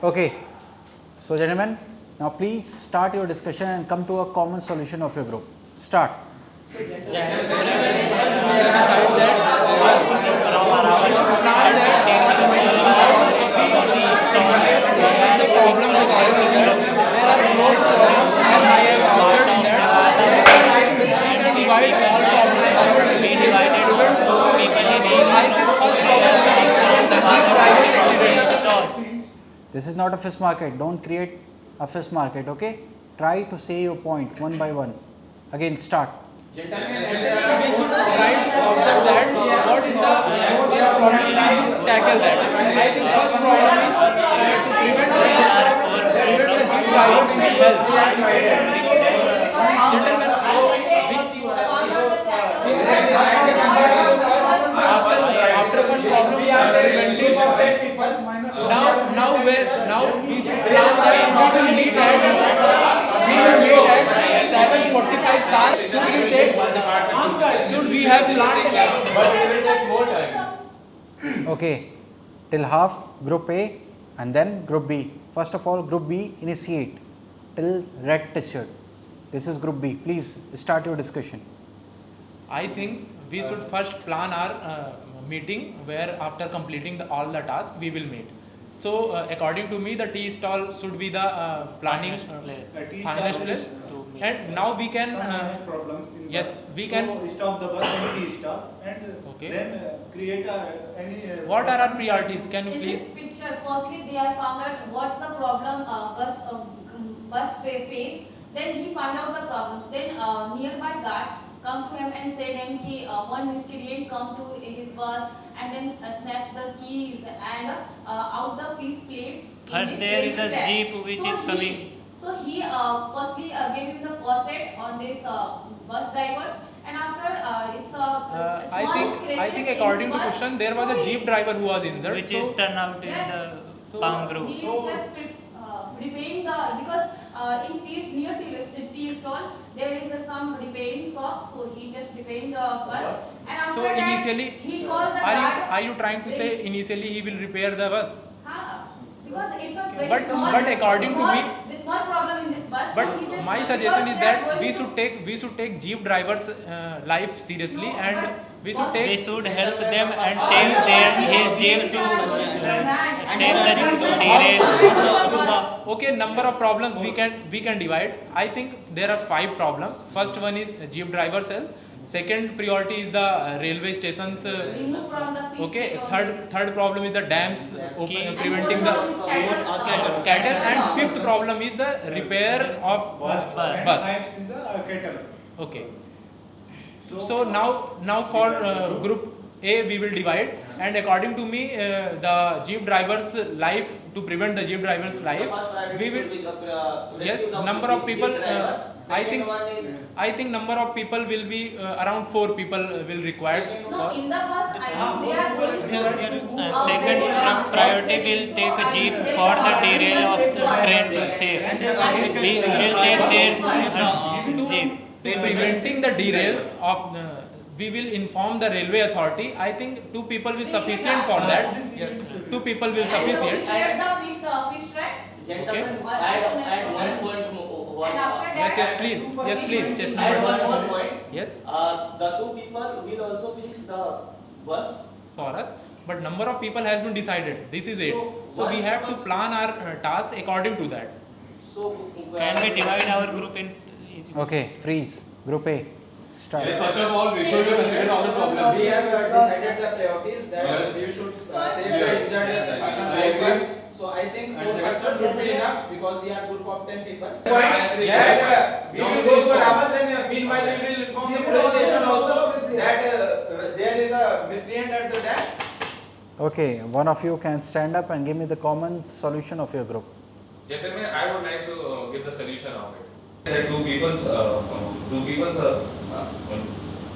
Okay, so gentlemen, now please start your discussion and come to a common solution of your group. Start. This is not a fish market. Don't create a fish market, okay? Try to say your point one by one. Again, start. Gentlemen, we should try to observe that what is the first problem we should tackle that. I think first problem is to prevent the gym drivers in health. Gentlemen, after first problem we are preventing. Now we should plan that we will meet at 7:45 sharp. Should we have planned that? But it will take more time. Okay, till half group A and then group B. First of all, group B initiate till red t-shirt. This is group B. Please start your discussion. I think we should first plan our meeting where after completing all the tasks we will meet. So according to me, the tea stall should be the planning finalist place. And now we can problems in yes, bus. we can So stop the bus and tea stop and Okay. then create any. What are our priorities? Can you In please? this picture, firstly they are found out what's the problem bus face. Then he found out the problems. Then nearby guards come to him and say him ki one miscreant come to his bus and then snatch the keys and out the fish plates. First there is a jeep which is coming. So he firstly gave him the first aid on this bus drivers, and after it's a I small think scratches in according to bus. question there was So a he- jeep driver who was injured. Which So is turned out in Yes. the So palm group. he just remained the because in near tea stall there is some repairing shop, so he just repairing the bus. And after So that, initially, he called the are guard. you trying to say initially he will repair the bus? Because it's a very But- small, but according to me- the small problem in this bus. so he But just, my because suggestion is they are that going we should take jeep drivers' life seriously, No, and but we should boss- We take. should help them and take his jeep to save the derail. Okay, number of problems we can divide. I think there are 5 problems. First one is jeep driver's health. Second priority is the railway stations. remove from the fish Okay, stall. third problem is the dams preventing the And fourth problem is cattle, and fifth problem is the repair of Bus. And bus. pipes is the kettle. Okay. So now for group A we will divide, and according to me the jeep driver's life, to prevent the jeep driver's life, we will yes, number of people I think number of people will be around 4 people will require. No, in the bus, I think they are going to. Second priority will take a jeep for the derail of the train to save. We will take their jeep. To preventing the derail of we will inform the railway authority. I think 2 people will sufficient for that. 2 people will sufficient. And the fish track. Gentlemen, Okay. add one point more. And after that, Yes, please. Yes, please. Just Add number one more 1. point. Yes, The 2 people will also fix the bus. for us. But number of people has been decided. This is it. So, So we one- have to plan our task according to that. So Can we divide our group in each group? Okay, freeze. Group A. Start. Yes, first of all, we should consider all the problems. We have decided the priorities that Yes. we should First save the Yes. injured person I agree. life. So I think And 4 second- persons would be enough because we are group of 10 people. I agree. That, we Now will please go for stop. Ramat, then meanwhile we will inform the police station also that there is a miscreant at the dam. Okay, one of you can stand up and give me the common solution of your group. Gentlemen, I would like to give the solution of it. That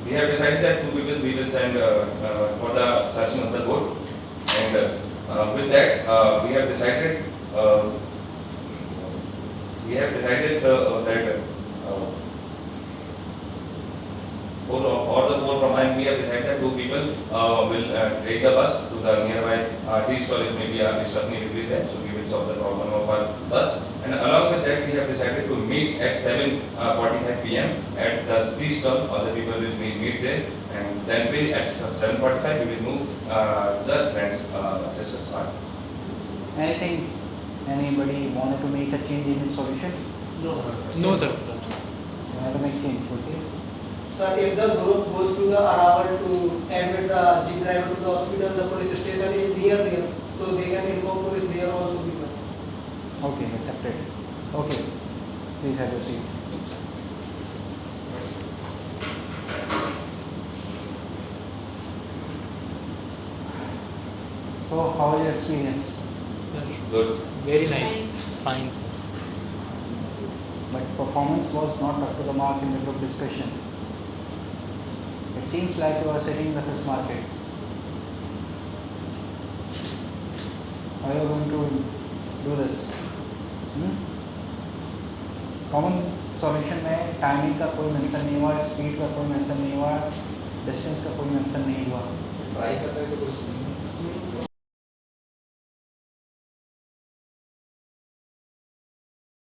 we have decided that 2 people we will send for the searching of the boat, and with that we have decided that for the 4 from, and we have decided that 2 people will take the bus to the nearby tea stall. It may be a Stepney will be there, so we will solve the problem of our bus. And along with that, we have decided to meet at 7:45 p.m. at the tea stall. All the people will meet there, and then we at 7:45 we will move to the friends sisters part. Anything, anybody wanted to make a change in his solution? No, sir. You have to make change, okay? Sir, if the group goes to the Araval to admit the jeep driver to the hospital, the police station is near there, so they can inform police there also people. Okay, accepted. Okay, please have your seat. So, how was your experience? Good. Very nice. Fine, sir. But performance was not up to the mark in the group discussion. It seems like you are sitting in the fish market. How are you going to do this? Common solution में timing का कोई mention नहीं हुआ, speed का कोई mention नहीं हुआ, distance का कोई मेंशन नहीं हुआ. ट्राई करता है तो कुछ नहीं